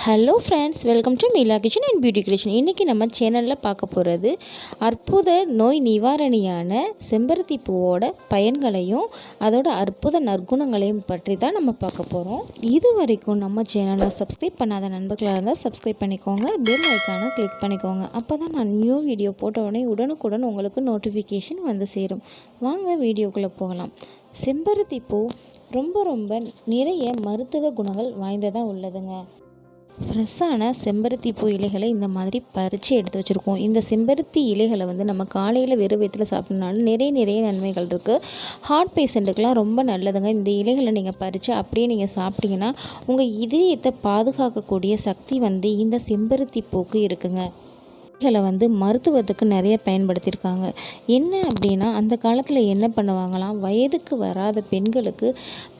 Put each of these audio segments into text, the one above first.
Hello friends, welcome to mila kitchen and beauticreation. இன்றைக்கி நம்ம சேனலில் பார்க்க போகிறது அற்புத நோய் நிவாரணியான செம்பருத்தி பூவோட பயன்களையும் அதோட அற்புத நற்குணங்களையும் பற்றி தான் நம்ம பார்க்க போகிறோம். இது வரைக்கும் நம்ம சேனலை சப்ஸ்கிரைப் பண்ணாத நண்பர்களாக இருந்தால் சப்ஸ்கிரைப் பண்ணிக்கோங்க, பெல் ஐக்கானை கிளிக் பண்ணிக்கோங்க. அப்போ தான் நான் நியூ வீடியோ போட்ட உடனே உடனுக்குடன் உங்களுக்கு நோட்டிஃபிகேஷன் வந்து சேரும். வாங்க வீடியோக்குள்ளே போகலாம். செம்பருத்தி பூ ரொம்ப நிறைய மருத்துவ குணங்கள் வாய்ந்ததாக உள்ளதுங்க. ஃப்ரெஷ்ஷான செம்பருத்தி பூ இலைகளை இந்த மாதிரி பறித்து எடுத்து வச்சுருக்கோம். இந்த செம்பருத்தி இலைகளை நம்ம காலையில் வெறும் வயிற்றில் சாப்பிட்றதுனால நிறைய நன்மைகள் இருக்குது. ஹார்ட் பேஷண்ட்டுக்கெலாம் ரொம்ப நல்லதுங்க. இந்த இலைகளை நீங்கள் பறித்து அப்படியே நீங்கள் சாப்பிட்டீங்கன்னா உங்கள் இதயத்தை பாதுகாக்கக்கூடிய சக்தி இந்த செம்பருத்தி பூக்கு இருக்குங்க. இலைகளை மருத்துவத்துக்கு நிறைய பயன்படுத்தியிருக்காங்க. என்ன அப்படின்னா, அந்த காலத்தில் என்ன பண்ணுவாங்களாம், வயதுக்கு வராத பெண்களுக்கு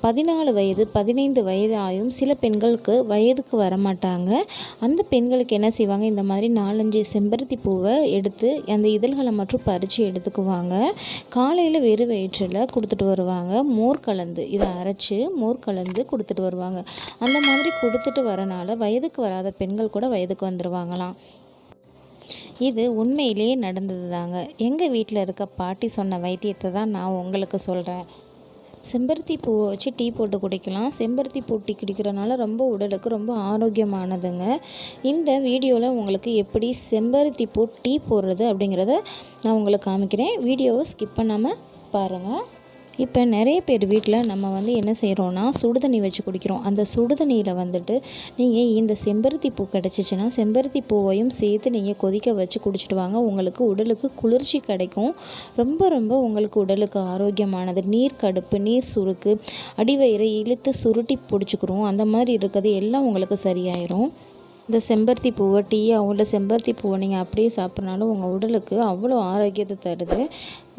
14 வயது 15 வயது ஆயும் சில பெண்களுக்கு வயதுக்கு வரமாட்டாங்க. அந்த பெண்களுக்கு என்ன செய்வாங்க, இந்த மாதிரி 4-5 செம்பருத்தி பூவை எடுத்து அந்த இதழ்களை மட்டும் பறித்து எடுத்துக்குவாங்க. காலையில் வெறும் வயிற்றில் கொடுத்துட்டு வருவாங்க. மோர் கலந்து இதை அரைச்சி மோர் கலந்து கொடுத்துட்டு வருவாங்க. அந்த மாதிரி கொடுத்துட்டு வரனால வயதுக்கு வராத பெண்கள் கூட வயதுக்கு வந்துடுவாங்களாம். இது உண்மையிலேயே நடந்தது தாங்க. எங்கள் வீட்டில் இருக்க பாட்டி சொன்ன வைத்தியத்தை தான் நான் உங்களுக்கு சொல்கிறேன். செம்பருத்தி பூவை வச்சு டீ போட்டு குடிக்கலாம். செம்பருத்தி பூ டீ குடிக்கிறனால உடலுக்கு ரொம்ப ஆரோக்கியமானதுங்க. இந்த வீடியோவில் உங்களுக்கு எப்படி செம்பருத்தி பூ டீ போடுறது அப்படிங்கிறத நான் உங்களுக்கு காமிக்கிறேன். வீடியோவை ஸ்கிப் பண்ணாமல் பாருங்கள். இப்போ நிறைய பேர் வீட்டில் நம்ம என்ன செய்கிறோன்னா, சுடுதண்ணி வச்சு குடிக்கிறோம். அந்த சுடுதண்ணியில் நீங்கள் இந்த செம்பருத்தி பூ கிடச்சிச்சின்னா செம்பருத்தி பூவையும் சேர்த்து நீங்கள் கொதிக்க வச்சு குடிச்சிட்டு வாங்க. உங்களுக்கு உடலுக்கு குளிர்ச்சி கிடைக்கும். ரொம்ப உங்களுக்கு உடலுக்கு ஆரோக்கியமானது. நீர் கடுப்பு, நீர் சுருக்கு, அடிவயிறை இழுத்து சுருட்டி பிடிச்சிக்கிறோம். அந்த மாதிரி இருக்கிறது எல்லாம் உங்களுக்கு சரியாயிரும். இந்த செம்பருத்தி பூவை டீயாகவும் இல்லை செம்பருத்தி பூவை நீங்கள் அப்படியே சாப்பிட்றனாலும் உங்கள் உடலுக்கு அவ்வளோ ஆரோக்கியத்தை தருது.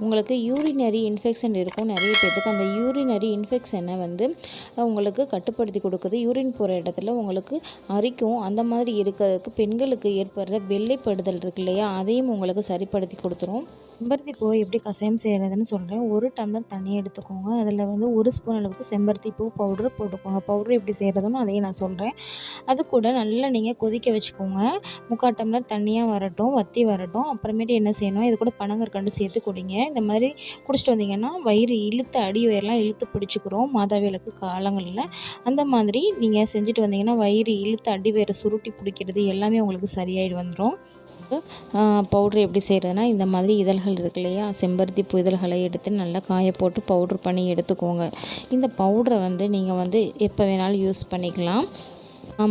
உங்களுக்கு யூரினரி இன்ஃபெக்ஷன் இருக்கும் நிறைய பேர்த்துக்கு. அந்த யூரினரி இன்ஃபெக்ஷனை உங்களுக்கு கட்டுப்படுத்தி கொடுக்குது. யூரின் போகிற இடத்துல உங்களுக்கு அரிக்கும். அந்த மாதிரி இருக்கிறதுக்கு பெண்களுக்கு ஏற்படுற வெள்ளைப்படுதல் இருக்கு இல்லையா, அதையும் உங்களுக்கு சரிப்படுத்தி கொடுத்துரும். செம்பருத்தி பூவை எப்படி கஷாயம் செய்கிறதுன்னு சொல்கிறேன். 1 டம்ளர் தண்ணி எடுத்துக்கோங்க. அதில் 1 ஸ்பூன் அளவுக்கு செம்பருத்தி பூ பவுட்ரு போட்டுக்கோங்க. பவுட்ரு எப்படி செய்கிறதுன்னு அதையும் நான் சொல்கிறேன். அது கூட நல்லா நீங்கள் கொதிக்க வச்சுக்கோங்க. 3/4 டம்ளர் தண்ணியாக வரட்டும், வற்றி வரட்டும். அப்புறமேட்டு என்ன செய்யணும், இது கூட பனங்கற்கண்டு சேர்த்து குடிங்க. இந்த மாதிரி குடிச்சிட்டு வந்தீங்கன்னா வயிறு இழுத்து அடி வயிறெலாம் இழுத்து பிடிச்சிக்கிறோம் மாதவிலக்கு காலங்களில். அந்த மாதிரி நீங்கள் செஞ்சுட்டு வந்தீங்கன்னா வயிறு இழுத்து அடி வயிறு சுருட்டி பிடிக்கிறது எல்லாமே உங்களுக்கு சரியாயிட்டு வந்துடும். பவுட்ரு எப்படி செய்கிறதுனா, இந்த மாதிரி இதழ்கள் இருக்கு இல்லையா, செம்பருத்தி பூ இதழ்களை எடுத்து நல்லா காய போட்டு பவுட்ரு பண்ணி எடுத்துக்கோங்க. இந்த பவுட்ரை நீங்கள் எப்போ வேணாலும் யூஸ் பண்ணிக்கலாம்.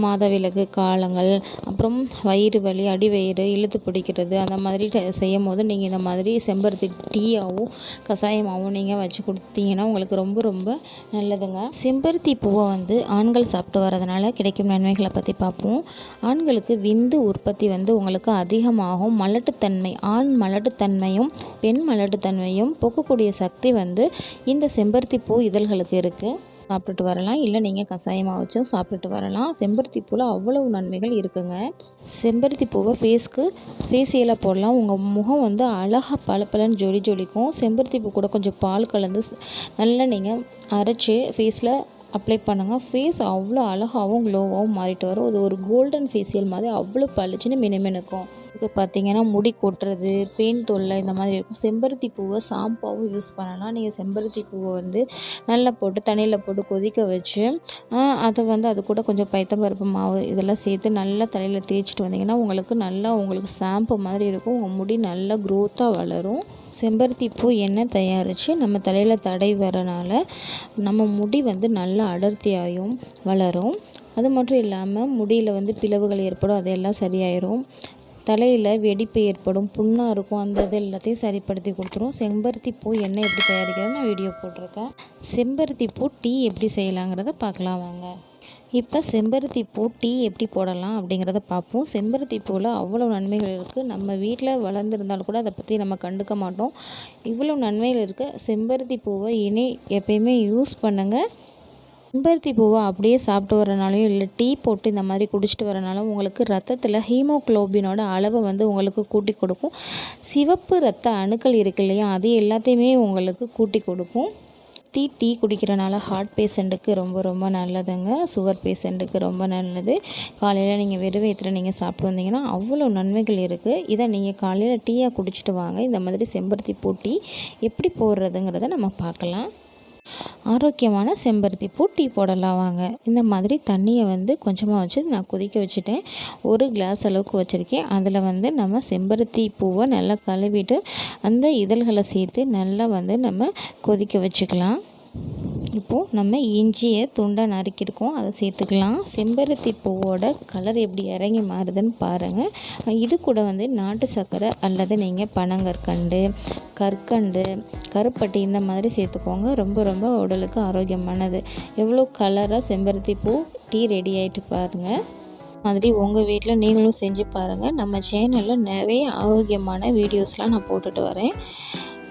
மாதவிலக்கு காலங்கள், அப்புறம் வயிறு வலி, அடிவயிறு இழுத்து பிடிக்கிறது, அந்த மாதிரி செய்யும் போது நீங்கள் இந்த மாதிரி செம்பருத்தி டீயாகவும் கஷாயமாகவும் நீங்கள் வச்சு கொடுத்தீங்கன்னா உங்களுக்கு ரொம்ப நல்லதுங்க. செம்பருத்தி பூவை ஆண்கள் சாப்பிட்டு வரதுனால கிடைக்கும் நன்மைகளை பற்றி பார்ப்போம். ஆண்களுக்கு விந்து உற்பத்தி உங்களுக்கு அதிகமாகும். மலட்டுத்தன்மை, ஆண் மலட்டுத்தன்மையும் பெண் மலட்டுத்தன்மையும் போக்கக்கூடிய சக்தி இந்த செம்பருத்தி பூ இதழ்களுக்கு இருக்குது. சாப்பிட்டுட்டு வரலாம். இல்லை நீங்கள் கஷாயமாக வச்சும் சாப்பிட்டுட்டு வரலாம். செம்பருத்தி பூவில் அவ்வளவு நன்மைகள் இருக்குங்க. செம்பருத்தி பூவை ஃபேஸியலாக போடலாம். உங்கள் முகம் அழகாக பளபளன்னு ஜொலிக்கும். செம்பருத்தி பூ கூட கொஞ்சம் பால் கலந்து நல்லா நீங்கள் அரைச்சி ஃபேஸில் அப்ளை பண்ணுங்கள். ஃபேஸ் அவ்வளோ அழகாகவும் க்ளோவாகவும் மாறிட்டு வரும். அது ஒரு கோல்டன் ஃபேஷியல் மாதிரி அவ்வளோ பளிச்சுன்னு மினுமினுக்கும். இதுக்கு பார்த்திங்கன்னா முடி கொட்டுறது, பெயின் தொல்லை இந்த மாதிரி இருக்கும். செம்பருத்தி பூவை ஷாம்பாவும் யூஸ் பண்ணலாம். நீங்கள் செம்பருத்தி பூவை நல்லா போட்டு தண்ணியில் போட்டு கொதிக்க வச்சு அதை அது கூட கொஞ்சம் பைத்தம்பருப்பு மாவு இதெல்லாம் சேர்த்து நல்லா தலையில் தேய்ச்சிட்டு வந்தீங்கன்னா உங்களுக்கு ஷாம்பு மாதிரி இருக்கும். உங்கள் முடி நல்லா க்ரோத்தாக வளரும். செம்பருத்தி பூ எண்ணெய் தயாரித்து நம்ம தலையில் தடை வரனால நம்ம முடி நல்லா அடர்த்தியாகவும் வளரும். அது மட்டும் இல்லாமல் முடியில் பிளவுகள் ஏற்படும், அதெல்லாம் சரியாயிரும். தலையில் வெடிப்பு ஏற்படும், புண்ணாக இருக்கும், அந்த இது எல்லாத்தையும் சரிப்படுத்தி கொடுத்துரும். செம்பருத்தி பூ எண்ணெய் எப்படி தயாரிக்கிறது நான் வீடியோ போட்டிருக்கேன். செம்பருத்தி பூ டீ எப்படி செய்யலாங்கிறத பார்க்கலாம் வாங்க. இப்போ செம்பருத்தி பூ டீ எப்படி போடலாம் அப்படிங்கிறத பார்ப்போம். செம்பருத்தி பூவில் அவ்வளோ நன்மைகள் இருக்குது. நம்ம வீட்டில் வளர்ந்துருந்தாலும் கூட அதை பற்றி நம்ம கண்டுக்க மாட்டோம். இவ்வளோ நன்மைகள் இருக்குது. செம்பருத்தி பூவை எப்பயுமே யூஸ் பண்ணுங்கள். செம்பருத்தி பூவை அப்படியே சாப்பிட்டு வரனாலையும் இல்லை டீ போட்டு இந்த மாதிரி குடிச்சிட்டு வரனாலும் உங்களுக்கு ரத்தத்தில் ஹீமோக்ளோபினோட அளவை உங்களுக்கு கூட்டி கொடுக்கும். சிவப்பு ரத்த அணுக்கள் இருக்கு இல்லையா, அது எல்லாத்தையுமே உங்களுக்கு கூட்டி கொடுக்கும். டீ குடிக்கிறனால ஹார்ட் பேஷண்ட்டுக்கு ரொம்ப ரொம்ப நல்லதுங்க. சுகர் பேஷண்ட்டுக்கு ரொம்ப நல்லது. காலையில் நீங்கள் வெறும் வயிற்றில் நீங்கள் சாப்பிட்டு வந்தீங்கன்னா அவ்வளோ நன்மைகள் இருக்குது. இதை நீங்கள் காலையில் டீயாக குடிச்சிட்டு வாங்க. இந்த மாதிரி செம்பருத்தி பூ டீ எப்படி போடுறதுங்கிறத நம்ம பார்க்கலாம். ஆரோக்கியமான செம்பருத்தி பூ டீ போடலாம் வாங்க. இந்த மாதிரி தண்ணியை கொஞ்சமாக வச்சு நான் கொதிக்க வச்சுட்டேன். ஒரு கிளாஸ் அளவுக்கு வச்சுருக்கேன். அதில் நம்ம செம்பருத்தி பூவை நல்லா கழுவிட்டு அந்த இதழ்களை சேர்த்து நல்லா நம்ம கொதிக்க வச்சுக்கலாம். இப்போது நம்ம இஞ்சியை துண்டாக நறுக்கியிருக்கோம், அதை சேர்த்துக்கலாம். செம்பருத்தி பூவோட கலர் எப்படி இறங்கி மாறுதுன்னு பாருங்கள். இது கூட நாட்டு சர்க்கரை அல்லது நீங்கள் பனங்கற்கண்டு, கற்கண்டு, கருப்பட்டி இந்த மாதிரி சேர்த்துக்கோங்க. ரொம்ப ரொம்ப உடலுக்கு ஆரோக்கியமானது. எவ்வளோ கலராக செம்பருத்தி பூ டீ ரெடி ஆகிட்டு பாருங்கள். மாதிரி உங்கள் வீட்டில் நீங்களும் செஞ்சு பாருங்கள். நம்ம சேனலில் நிறைய ஆரோக்கியமான வீடியோஸ்லாம் நான் போட்டுட்டு வரேன்.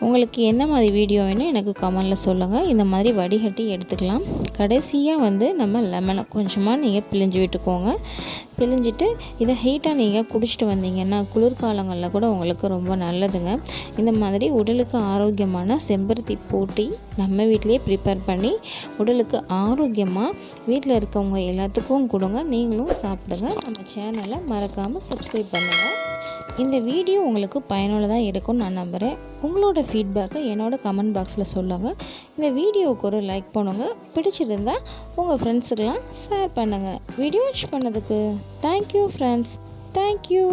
உங்களுக்கு என்ன மாதிரி வீடியோ வேணும் எனக்கு கமெண்டில் சொல்லுங்கள். இந்த மாதிரி வடிகட்டி எடுத்துக்கலாம். கடைசியாக நம்ம லெமனை கொஞ்சமாக நீங்கள் பிழிஞ்சு விட்டுக்கோங்க. பிழிஞ்சிட்டு இதை ஹீட்டாக நீங்கள் குடிச்சிட்டு வந்தீங்கன்னா குளிர்காலங்களில் கூட உங்களுக்கு ரொம்ப நல்லதுங்க. இந்த மாதிரி உடலுக்கு ஆரோக்கியமான செம்பருத்தி பூ டீ நம்ம வீட்டிலேயே ப்ரிப்பேர் பண்ணி உடலுக்கு ஆரோக்கியமாக வீட்டில் இருக்கவங்க எல்லாத்துக்கும் கொடுங்க. நீங்களும் சாப்பிடுங்க. நம்ம சேனலை மறக்காமல் சப்ஸ்கிரைப் பண்ணுங்கள். இந்த வீடியோ உங்களுக்கு பயனுள்ளதாக இருக்கும்னு நான் நம்புகிறேன். உங்களோட ஃபீட்பேக்கை என்னோட கமெண்ட் பாக்ஸில் சொல்லுங்கள். இந்த வீடியோவுக்கு ஒரு லைக் பண்ணுங்கள். பிடிச்சிருந்தால் உங்கள் ஃப்ரெண்ட்ஸுக்கெல்லாம் ஷேர் பண்ணுங்கள். வீடியோ வாட்ச் பண்ணதுக்கு தேங்க்யூ ஃப்ரெண்ட்ஸ். தேங்க்யூ.